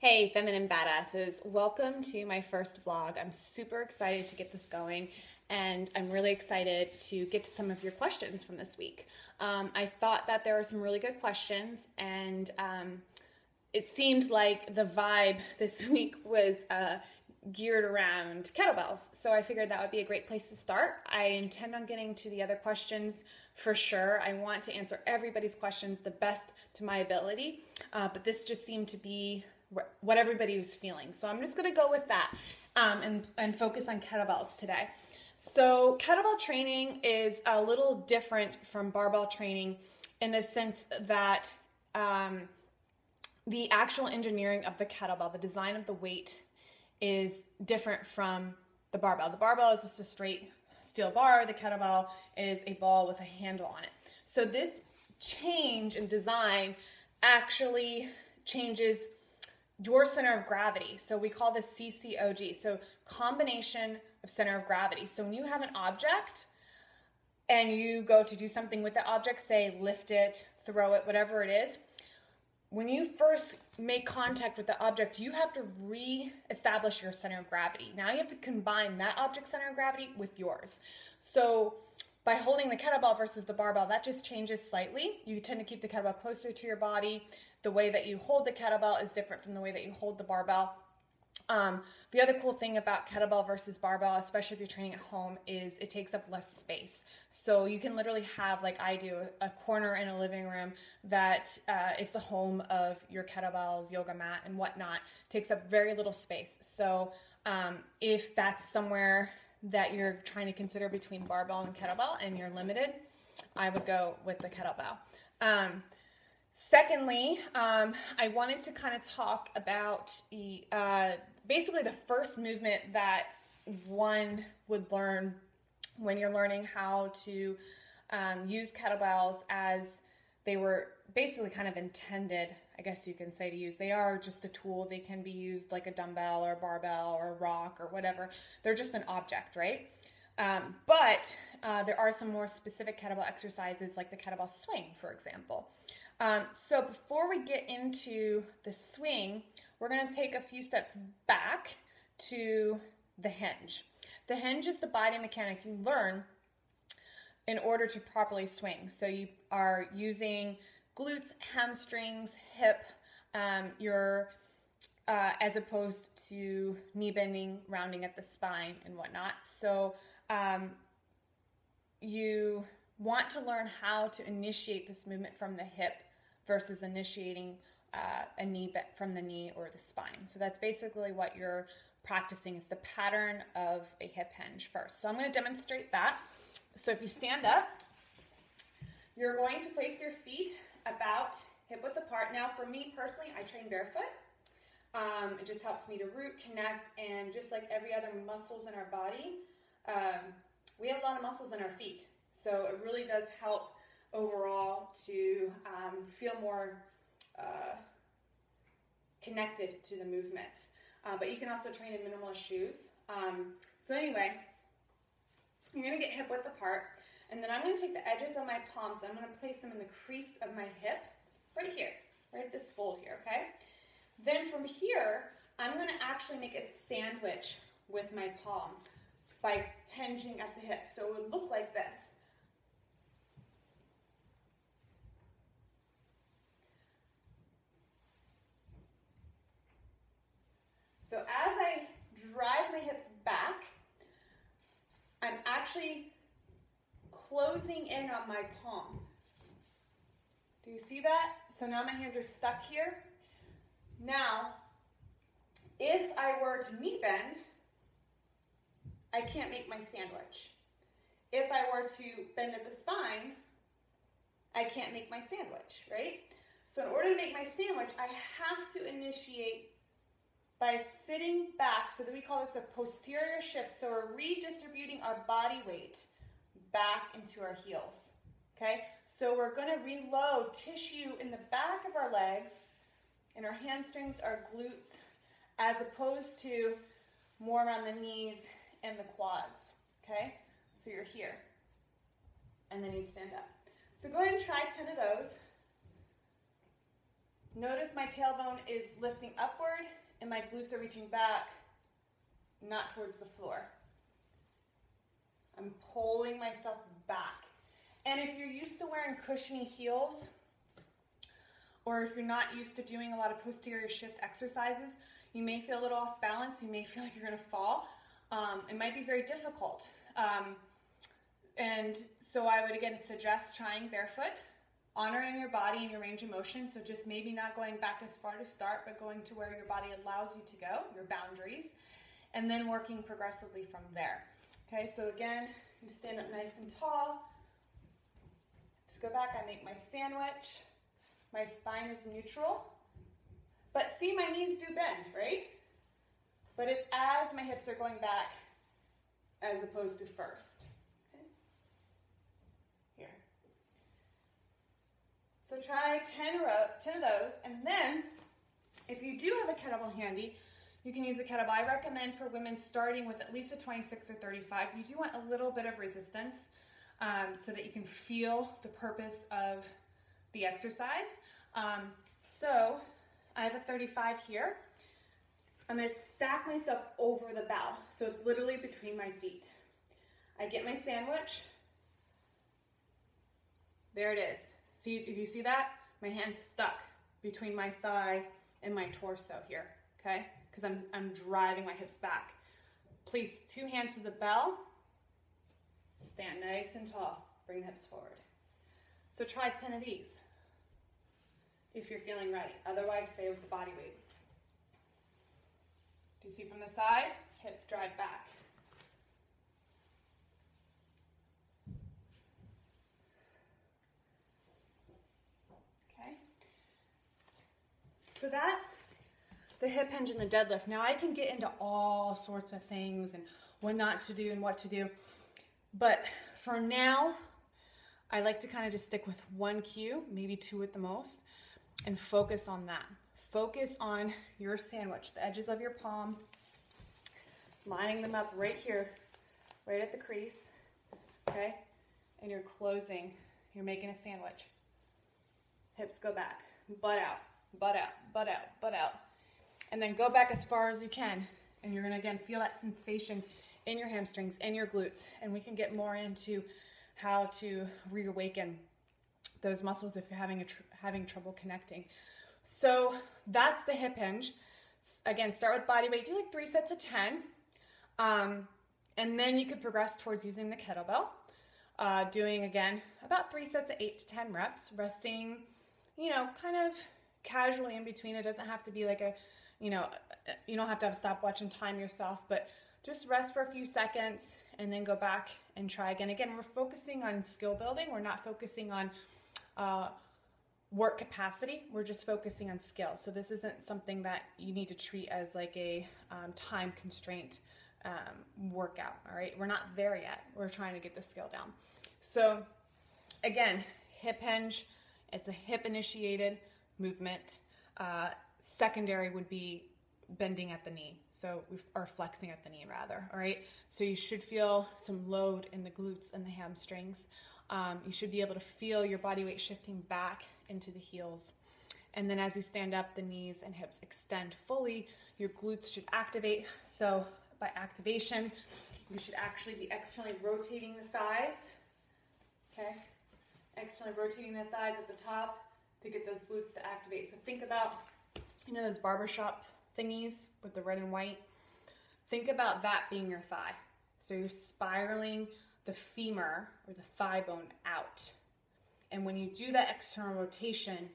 Hey, feminine badasses. Welcome to my first vlog. I'm super excited to get this going, and I'm really excited to get to some of your questions from this week. I thought that there were some really good questions, and it seemed like the vibe this week was geared around kettlebells. So I figured that would be a great place to start. I intend on getting to the other questions for sure. I want to answer everybody's questions the best to my ability, but this just seemed to be what everybody was feeling. So I'm just going to go with that and focus on kettlebells today. So kettlebell training is a little different from barbell training in the sense that the actual engineering of the kettlebell, the design of the weight, is different from the barbell. The barbell is just a straight steel bar. The kettlebell is a ball with a handle on it. So this change in design actually changes your center of gravity. So we call this CCOG, so combination of center of gravity. So when you have an object and you go to do something with the object, say lift it, throw it, whatever it is, when you first make contact with the object, you have to re-establish your center of gravity. Now you have to combine that object's center of gravity with yours. So by holding the kettlebell versus the barbell, that just changes slightly. You tend to keep the kettlebell closer to your body. The way that you hold the kettlebell is different from the way that you hold the barbell. The other cool thing about kettlebell versus barbell, especially if you're training at home, is it takes up less space. So you can literally have, like I do, a corner in a living room that is the home of your kettlebells, yoga mat, and whatnot. It takes up very little space. So if that's somewhere that you're trying to consider between barbell and kettlebell and you're limited, I would go with the kettlebell. Secondly, I wanted to kind of talk about basically the first movement that one would learn when you're learning how to use kettlebells as they were basically kind of intended, I guess you can say, to use. They are just a tool. They can be used like a dumbbell or a barbell or a rock or whatever. They're just an object, right? But there are some more specific kettlebell exercises like the kettlebell swing, for example. So before we get into the swing, we're going to take a few steps back to the hinge. The hinge is the body mechanic you learn in order to properly swing. So you are using glutes, hamstrings, hip, as opposed to knee bending, rounding at the spine and whatnot. So you want to learn how to initiate this movement from the hip versus initiating a knee bend from the knee or the spine. So that's basically what you're practicing, is the pattern of a hip hinge first. So I'm going to demonstrate that. So if you stand up, you're going to place your feet about hip width apart. Now for me personally, I train barefoot. It just helps me to root, connect, and just like every other muscles in our body, we have a lot of muscles in our feet. So it really does help overall to feel more connected to the movement. But you can also train in minimalist shoes. So anyway, you're going to get hip width apart, and then I'm going to take the edges of my palms. I'm going to place them in the crease of my hip, right here, right at this fold here, okay? Then from here, I'm going to actually make a sandwich with my palm by hinging at the hip. So it would look like this. So as I drive my hips back, I'm actually closing in on my palm. Do you see that? So now my hands are stuck here. Now, if I were to knee bend, I can't make my sandwich. If I were to bend at the spine, I can't make my sandwich, right? So in order to make my sandwich, I have to initiate by sitting back, so that we call this a posterior shift. So we're redistributing our body weight back into our heels, okay? So we're gonna reload tissue in the back of our legs and our hamstrings, our glutes, as opposed to more around the knees and the quads, okay? So you're here, and then you stand up. So go ahead and try 10 of those. Notice my tailbone is lifting upward and my glutes are reaching back, not towards the floor. I'm pulling myself back. And if you're used to wearing cushiony heels, or if you're not used to doing a lot of posterior shift exercises, you may feel a little off balance. You may feel like you're gonna fall. It might be very difficult. And so I would again suggest trying barefoot, honoring your body and your range of motion. So just maybe not going back as far to start, but going to where your body allows you to go, your boundaries, and then working progressively from there. Okay, so again, you stand up nice and tall. Just go back, I make my sandwich. My spine is neutral. But see, my knees do bend, right? But it's as my hips are going back as opposed to first. Okay. Here. So try 10 of those, and then if you do have a kettlebell handy, you can use a kettlebell. I recommend for women starting with at least a 26 or 35. You do want a little bit of resistance so that you can feel the purpose of the exercise. So I have a 35 here. I'm going to stack myself over the bow. So it's literally between my feet. I get my sandwich. There it is. See, if you see that? My hand's stuck between my thigh and my torso here, okay? Because I'm driving my hips back. Place 2 hands to the bell. Stand nice and tall. Bring the hips forward. So try 10 of these if you're feeling ready. Otherwise, stay with the body weight. Do you see from the side? Hips drive back. Okay. So that's the hip hinge and the deadlift. Now I can get into all sorts of things and what not to do and what to do. But for now, I like to kind of just stick with 1 cue, maybe 2 at the most, and focus on that. Focus on your sandwich, the edges of your palm, lining them up right here, right at the crease, okay? And you're closing, you're making a sandwich. Hips go back, butt out, butt out, butt out, butt out. And then go back as far as you can. And you're gonna, again, feel that sensation in your hamstrings and your glutes. And we can get more into how to reawaken those muscles if you're having trouble connecting. So that's the hip hinge. Again, start with body weight. Do like 3 sets of 10. And then you could progress towards using the kettlebell. Doing, again, about 3 sets of 8 to 10 reps. Resting, you know, kind of casually in between. It doesn't have to be like a, you know, you don't have to have a stopwatch and time yourself, but just rest for a few seconds and then go back and try again. Again, we're focusing on skill building. We're not focusing on work capacity. We're just focusing on skill. So this isn't something that you need to treat as like a time constraint workout, all right? We're not there yet. We're trying to get the skill down. So again, hip hinge, it's a hip initiated movement. Secondary would be bending at the knee. So or flexing at the knee rather, all right? So you should feel some load in the glutes and the hamstrings. You should be able to feel your body weight shifting back into the heels. And then as you stand up, the knees and hips extend fully. Your glutes should activate. So by activation, you should actually be externally rotating the thighs, okay? Externally rotating the thighs at the top to get those glutes to activate. So think about, you know, those barbershop thingies with the red and white? Think about that being your thigh. So you're spiraling the femur or the thigh bone out. And when you do that external rotation,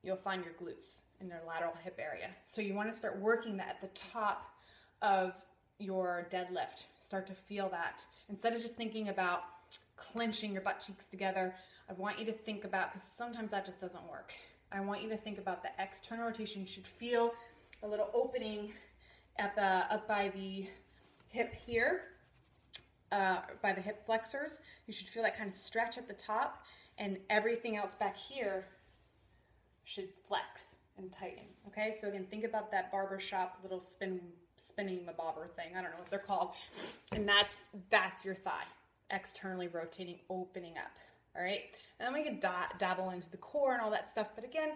you'll find your glutes in their lateral hip area. So you want to start working that at the top of your deadlift. Start to feel that. Instead of just thinking about clenching your butt cheeks together, I want you to think about, because sometimes that just doesn't work. I want you to think about the external rotation. You should feel a little opening at up by the hip here, by the hip flexors. You should feel that kind of stretch at the top, and everything else back here should flex and tighten. Okay, so again, think about that barbershop little spinning bobber thing. I don't know what they're called, and that's your thigh, externally rotating, opening up. All right, and then we can dabble into the core and all that stuff. But again,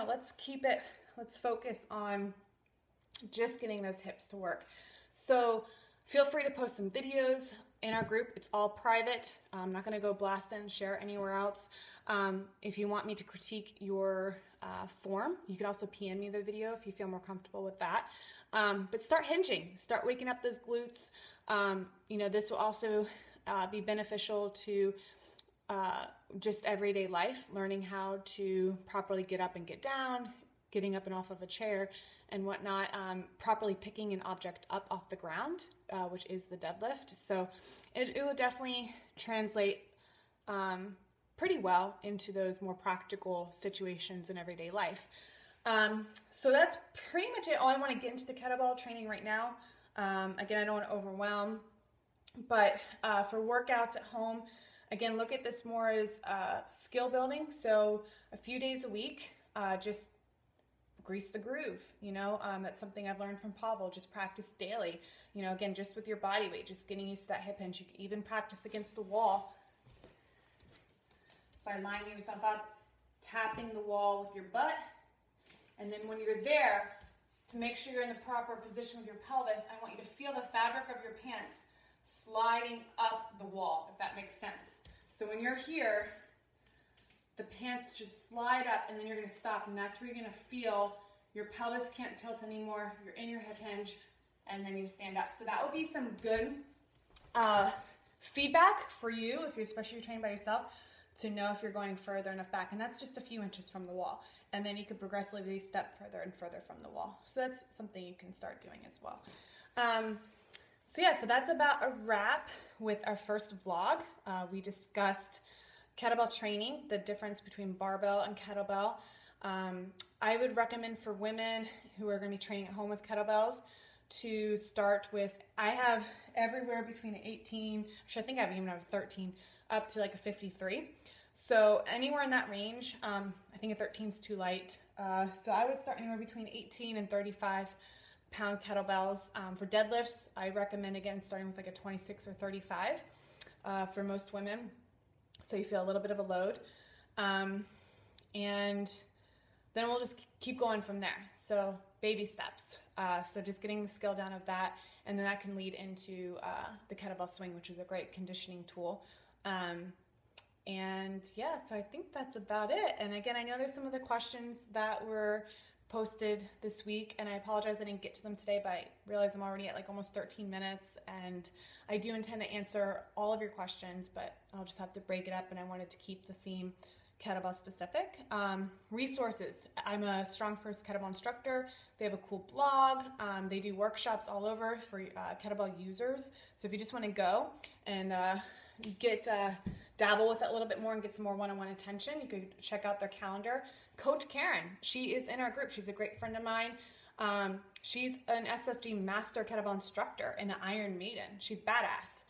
let's keep it, let's focus on just getting those hips to work. So feel free to post some videos in our group. It's all private. I'm not going to go blast it and share anywhere else. If you want me to critique your form, you can also PM me the video if you feel more comfortable with that. But start hinging, start waking up those glutes. This will also be beneficial to just everyday life, learning how to properly get up and get down, getting up and off of a chair and whatnot, properly picking an object up off the ground, which is the deadlift. So it will definitely translate pretty well into those more practical situations in everyday life. So that's pretty much it. All I want to get into the kettlebell training right now. Again, I don't want to overwhelm, but for workouts at home, again, look at this more as skill building. So a few days a week, just grease the groove. That's something I've learned from Pavel. Just practice daily. Again, just with your body weight, just getting used to that hip hinge. You can even practice against the wall by lining yourself up, tapping the wall with your butt. And then when you're there, to make sure you're in the proper position with your pelvis, I want you to feel the fabric of your pants sliding up the wall, if that makes sense. So when you're here, the pants should slide up, and then you're going to stop, and that's where you're going to feel your pelvis can't tilt anymore. You're in your hip hinge, and then you stand up. So that would be some good feedback for you, if you're especially training by yourself, to know if you're going further enough back. And that's just a few inches from the wall. And then you could progressively step further and further from the wall. So that's something you can start doing as well. So that's about a wrap with our first vlog. We discussed kettlebell training, the difference between barbell and kettlebell. I would recommend for women who are going to be training at home with kettlebells to start with, I have everywhere between 18, actually I think I even have 13, up to like a 53. So anywhere in that range, I think a 13 is too light. So I would start anywhere between 18 and 35 pound kettlebells. For deadlifts, I recommend, again, starting with like a 26 or 35 for most women, so you feel a little bit of a load. And then we'll just keep going from there. So baby steps. So just getting the skill down of that, and then that can lead into the kettlebell swing, which is a great conditioning tool. So I think that's about it. And again, I know there's some other questions that were posted this week, and I apologize I didn't get to them today, but I realize I'm already at like almost 13 minutes, and I do intend to answer all of your questions, but I'll just have to break it up, and I wanted to keep the theme kettlebell specific. Resources. I'm a Strong First kettlebell instructor. They have a cool blog. They do workshops all over for kettlebell users. So if you just want to go and dabble with it a little bit more and get some more one-on-one attention, you could check out their calendar. Coach Karen, she is in our group. She's a great friend of mine. She's an SFD master kettlebell instructor and an Iron Maiden. She's badass.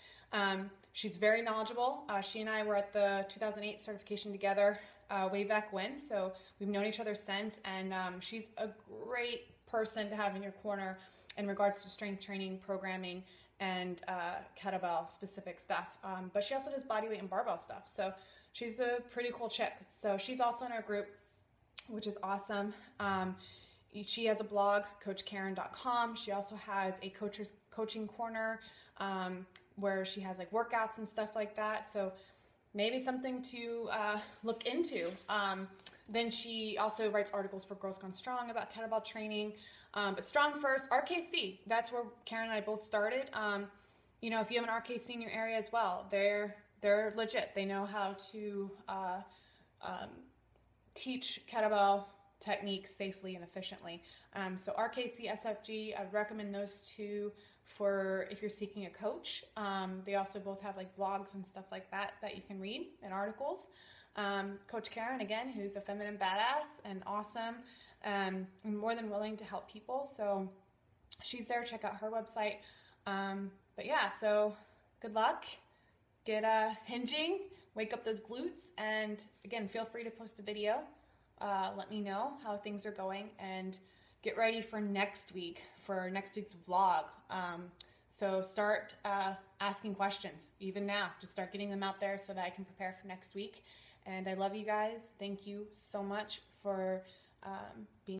She's very knowledgeable. She and I were at the 2008 certification together way back when, so we've known each other since, and she's a great person to have in your corner in regards to strength training, programming, and kettlebell specific stuff. But she also does bodyweight and barbell stuff, so she's a pretty cool chick. So she's also in our group, which is awesome. She has a blog, coachkaren.com. She also has a coaching corner where she has like workouts and stuff like that. So maybe something to look into. Then she also writes articles for Girls Gone Strong about kettlebell training. But Strong First, RKC, that's where Karen and I both started. If you have an RKC in your area as well, they're legit. They know how to teach kettlebell techniques safely and efficiently. So RKC, SFG, I'd recommend those two for if you're seeking a coach. They also both have like blogs and stuff like that you can read and articles. Coach Karen, again, who's a feminine badass and awesome, and more than willing to help people. So she's there. Check out her website. But yeah, so good luck. Get hinging, wake up those glutes, and again, feel free to post a video. Let me know how things are going, and get ready for next week, for next week's vlog. So start asking questions even now. Just start getting them out there so that I can prepare for next week. And I love you guys. Thank you so much for being